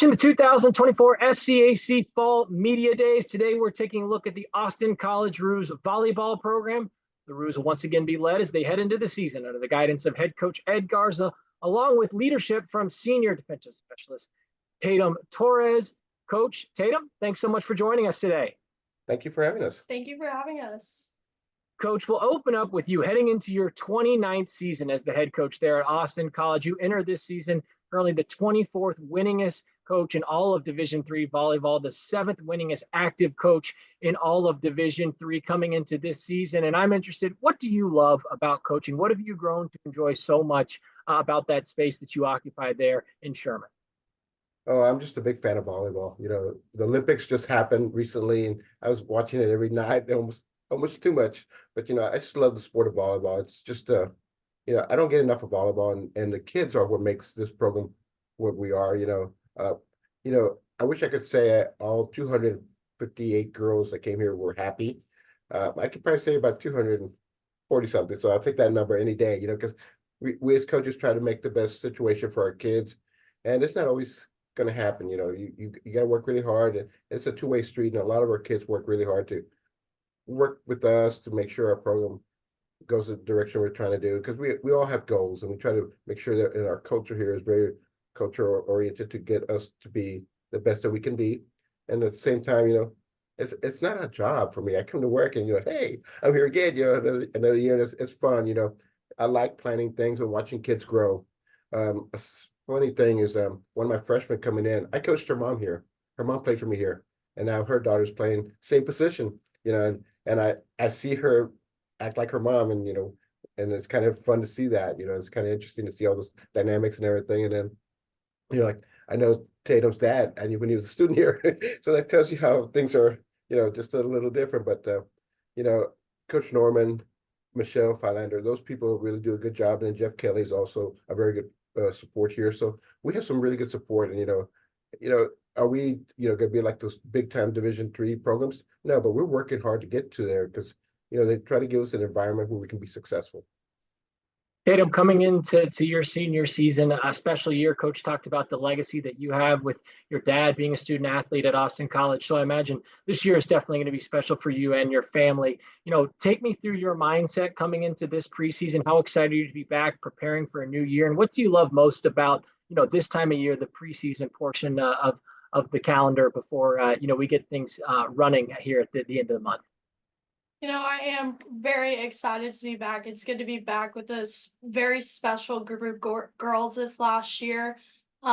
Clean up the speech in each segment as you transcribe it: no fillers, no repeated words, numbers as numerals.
Approaching the 2024 SCAC Fall Media Days. Today, we're taking a look at the Austin College Roos volleyball program. The Roos will once again be led as they head into the season under the guidance of head coach Ed Garza, along with leadership from senior defensive specialist Tatum Torres. Coach Tatum, thanks so much for joining us today. Thank you for having us. Thank you for having us. Coach, we'll open up with you heading into your 29th season as the head coach there at Austin College. You enter this season currently the 24th winningest coach in all of Division III volleyball, the 7th winningest active coach in all of Division III coming into this season. And I'm interested, what do you love about coaching? What have you grown to enjoy so much about that space that you occupy there in Sherman? Oh, I'm just a big fan of volleyball. You know, the Olympics just happened recently, and I was watching it every night, almost too much. But, you know, I just love the sport of volleyball. It's just, you know, I don't get enough of volleyball, and the kids are what makes this program what we are, you know, I wish I could say all 258 girls that came here were happy. I could probably say about 240 something. So I'll take that number any day, you know, because we as coaches try to make the best situation for our kids, and it's not always going to happen. You know, you got to work really hard, and it's a two-way street, and a lot of our kids work really hard to work with us to make sure our program goes the direction we're trying to do, because we all have goals, and we try to make sure that in our culture here is very culture oriented to get us to be the best that we can be. And at the same time, you know, it's not a job for me. I come to work and, you know, hey, I'm here again, you know, another year, and it's fun. You know, I like planning things and watching kids grow. A funny thing is, one of my freshmen coming in, I coached her mom here. Her mom played for me here, and now her daughter's playing same position, you know, and I see her act like her mom, and, you know, and it's kind of fun to see that. You know, it's kind of interesting to see all those dynamics and everything. And then, you know, like I know Tatum's dad, and when he was a student here, so that tells you how things are, you know, just a little different. But you know, Coach Norman, Michelle Philander, those people really do a good job, and Jeff Kelly is also a very good support here. So we have some really good support, and you know, are we, you know, going to be like those big time Division III programs? No, but we're working hard to get to there, because you know they try to give us an environment where we can be successful. Tatum, coming into your senior season, a special year, Coach talked about the legacy that you have with your dad being a student athlete at Austin College. So I imagine this year is definitely going to be special for you and your family. You know, take me through your mindset coming into this preseason. How excited are you to be back, preparing for a new year? And what do you love most about, you know, this time of year, the preseason portion of the calendar before, you know, we get things running here at the end of the month? You know, I am very excited to be back. It's good to be back with this very special group of girls this last year. You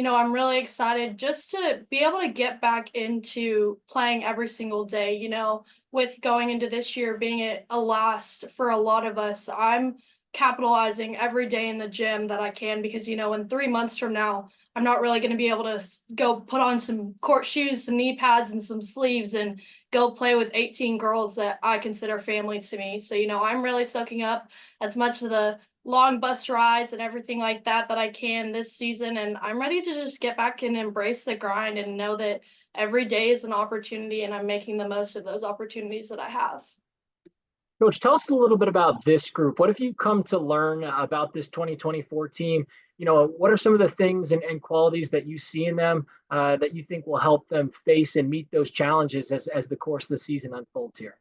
know, I'm really excited just to be able to get back into playing every single day. You know, with going into this year being a last for a lot of us, I'm capitalizing every day in the gym that I can, because, you know, in 3 months from now, I'm not really going to be able to go put on some court shoes, some knee pads, and some sleeves and go play with 18 girls that I consider family to me. So, you know, I'm really soaking up as much of the long bus rides and everything like that I can this season. And I'm ready to just get back and embrace the grind and know that every day is an opportunity, and I'm making the most of those opportunities that I have. Coach, tell us a little bit about this group. What have you come to learn about this 2024 team? You know, what are some of the things and qualities that you see in them that you think will help them face and meet those challenges as the course of the season unfolds here?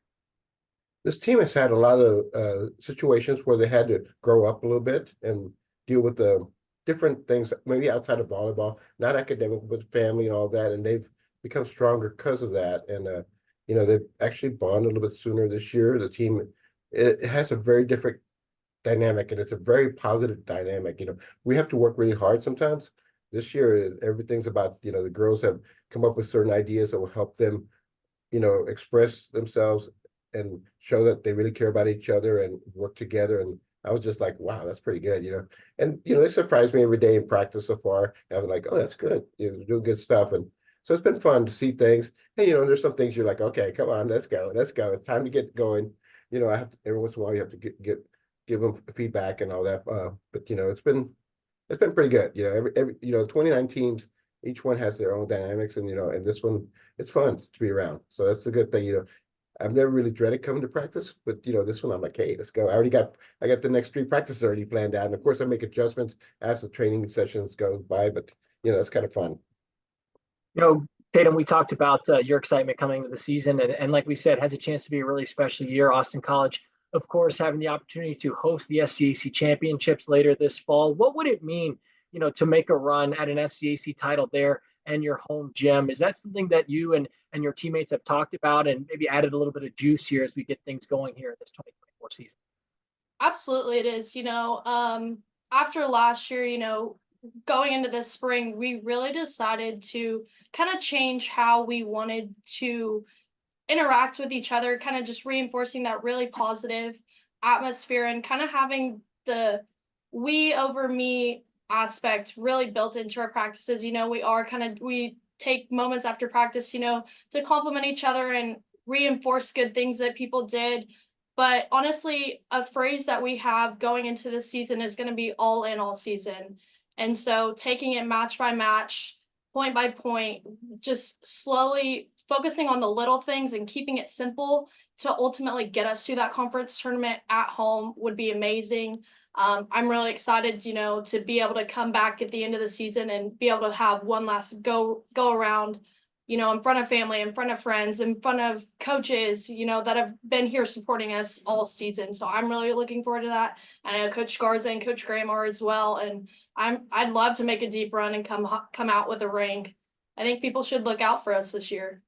This team has had a lot of situations where they had to grow up a little bit and deal with the different things, maybe outside of volleyball, not academic, but family and all that. And they've become stronger because of that. And, you know, they've actually bonded a little bit sooner this year. The team, it has a very different dynamic, and it's a very positive dynamic. You know, we have to work really hard sometimes. This year, everything's about, you know, the girls have come up with certain ideas that will help them, you know, express themselves and show that they really care about each other and work together. And I was just like, wow, that's pretty good, you know. And, you know, they surprise me every day in practice so far. And I was like, oh, that's good. You're doing good stuff. And so it's been fun to see things. Hey, you know, there's some things you're like, okay, come on, let's go. It's time to get going. You know, I have to, every once in a while you have to give them feedback and all that. But you know, it's been pretty good. You know, every you know, 29 teams, each one has their own dynamics, and you know, and this one, it's fun to be around. So that's a good thing. You know, I've never really dreaded coming to practice, but you know, this one I'm like, hey, let's go. I got the next 3 practices already planned out, and of course I make adjustments as the training sessions goes by. But that's kind of fun. Tatum, we talked about your excitement coming into the season, and like we said, has a chance to be a really special year. Austin College, of course, having the opportunity to host the SCAC championships later this fall. What would it mean, to make a run at an SCAC title there and your home gym? Is that something that you and your teammates have talked about and maybe added a little bit of juice here as we get things going here in this 2024 season? Absolutely, it is. After last year, going into this spring, we really decided to kind of change how we wanted to interact with each other, kind of just reinforcing that really positive atmosphere and kind of having the we over me aspect really built into our practices. We take moments after practice, to compliment each other and reinforce good things that people did. But honestly, a phrase that we have going into this season is going to be all in all season. And so taking it match by match, point by point, just slowly focusing on the little things and keeping it simple to ultimately get us to that conference tournament at home would be amazing. I'm really excited, to be able to come back at the end of the season and be able to have one last go around, in front of family, in front of friends, in front of coaches, that have been here supporting us all season. So I'm really looking forward to that. I know Coach Garza and Coach Graham are as well. And I'd love to make a deep run and come out with a ring. I think people should look out for us this year.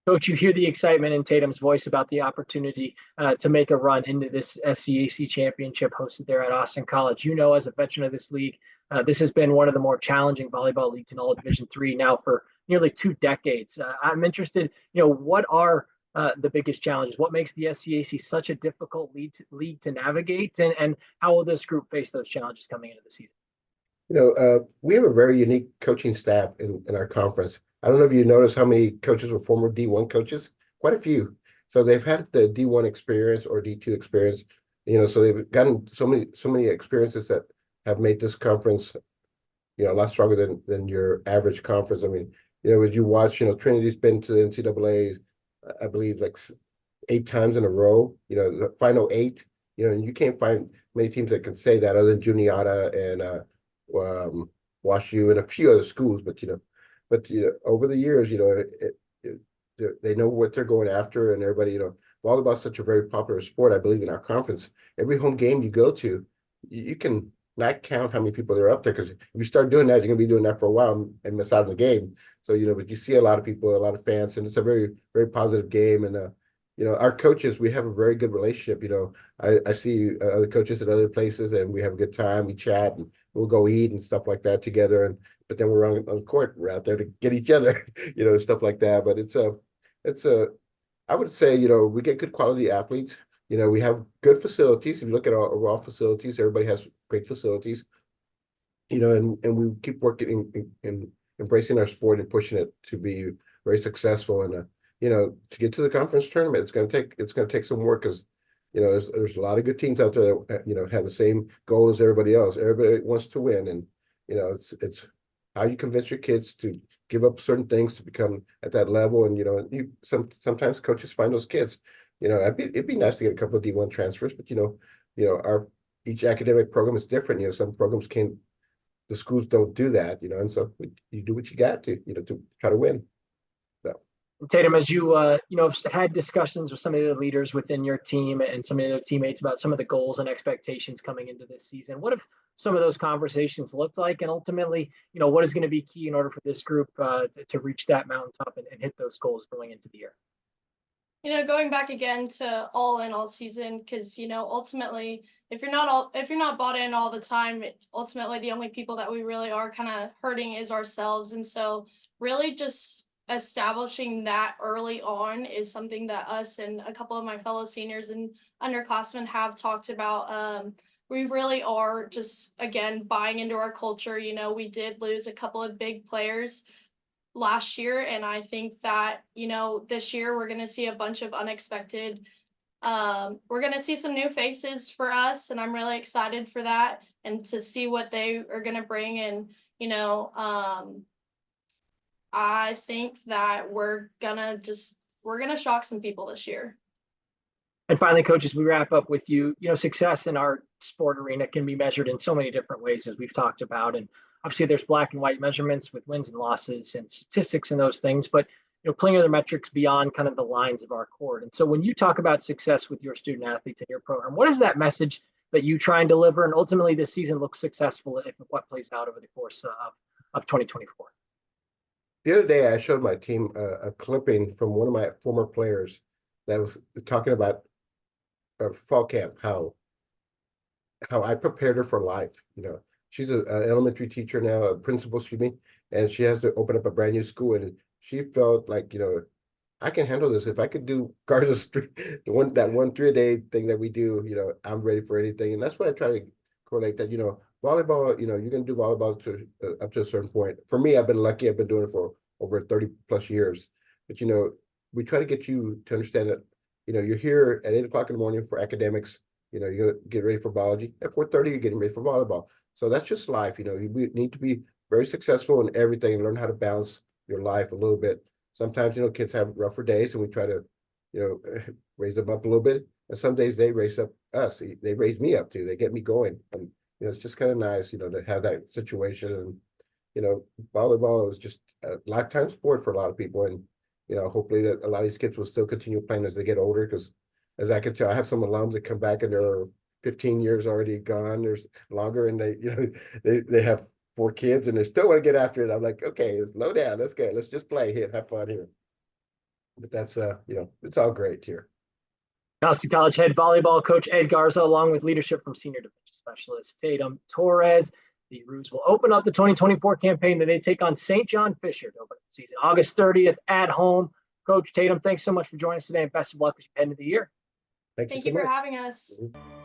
Coach, you hear the excitement in Tatum's voice about the opportunity to make a run into this SCAC championship hosted there at Austin College. As a veteran of this league, this has been one of the more challenging volleyball leagues in all of Division III now for nearly 2 decades. I'm interested, what are the biggest challenges? What makes the SCAC such a difficult league to navigate? And how will this group face those challenges coming into the season? We have a very unique coaching staff in our conference. I don't know if you noticed how many coaches were former D1 coaches, quite a few. So they've had the D1 experience or D2 experience, so they've gotten so many experiences that have made this conference, a lot stronger than your average conference. I mean, as you watch, Trinity's been to the NCAA, I believe like 8 times in a row, the final 8, and you can't find many teams that can say that other than Juniata and WashU and a few other schools, but over the years, they know what they're going after, and everybody, volleyball is such a very popular sport. I believe in our conference, every home game you go to, you can not count how many people are up there, because if you start doing that, you're gonna be doing that for a while and miss out on the game. So but you see a lot of people, a lot of fans, and it's a very, very positive game. And our coaches, we have a very good relationship. I see other coaches at other places, and we have a good time. We chat, and we'll go eat and stuff like that together. But then we're on the court. We're out there to get each other, stuff like that. But I would say, we get good quality athletes. We have good facilities. If you look at our overall facilities, everybody has great facilities. And we keep working and embracing our sport and pushing it to be very successful. And to get to the conference tournament, it's going to take some work, because there's a lot of good teams out there that have the same goal as everybody else. Everybody wants to win, and it's how you convince your kids to give up certain things to become at that level. And sometimes coaches find those kids. It'd be nice to get a couple of D1 transfers, but each academic program is different. Some programs can't. The schools don't do that. And so you do what you got to to try to win. Tatum, as you had discussions with some of the leaders within your team and some of their teammates about some of the goals and expectations coming into this season, what have some of those conversations looked like? And ultimately, what is going to be key in order for this group to reach that mountaintop and hit those goals going into the year? Going back again to all in all season, because ultimately, if you're not bought in all the time, ultimately the only people that we really are kind of hurting is ourselves. And so really just establishing that early on is something that us and a couple of my fellow seniors and underclassmen have talked about. We really are just, again, buying into our culture. We did lose a couple of big players last year, and I think that this year we're going to see a bunch of unexpected we're going to see some new faces for us, and I'm really excited for that and to see what they are going to bring. And I think that we're gonna shock some people this year. And finally, Coach, as we wrap up with you, success in our sport arena can be measured in so many different ways, as we've talked about. And obviously there's black and white measurements with wins and losses and statistics and those things, but plenty of other metrics beyond kind of the lines of our court. And so when you talk about success with your student athletes in your program, what is that message that you try and deliver? And ultimately this season looks successful if what plays out over the course of 2024. The other day, I showed my team a clipping from one of my former players that was talking about fall camp, how I prepared her for life. She's an elementary teacher now, a principal, excuse me, and she has to open up a brand new school. And she felt like, I can handle this. If I could do Garza's that 1-3-a-day thing that we do, I'm ready for anything. And that's what I try to correlate that, volleyball, you're going to do volleyball to up to a certain point. For me, I've been lucky. I've been doing it for over 30 plus years. But, we try to get you to understand that, you're here at 8 o'clock in the morning for academics. You get ready for biology. At 4:30, you're getting ready for volleyball. So that's just life. You need to be very successful in everything and learn how to balance your life a little bit. Sometimes, kids have rougher days and we try to, raise them up a little bit. And some days they raise up us. They raise me up too. They get me going. And, it's just kind of nice, to have that situation. And, volleyball is just a lifetime sport for a lot of people. And, hopefully that a lot of these kids will still continue playing as they get older. Because as I can tell, I have some alums that come back and they're 15 years already gone. There's longer and they have 4 kids and they still want to get after it. I'm like, okay, slow down. Let's go. Let's just play here, have fun here. But that's it's all great here. Austin College head volleyball coach Ed Garza, along with leadership from senior division specialist Tatum Torres. The Roos will open up the 2024 campaign that they take on St. John Fisher to open up the season August 30th at home. Coach Tatum, thanks so much for joining us today and best of luck as you head into the year. Thank you for having us. Mm-hmm.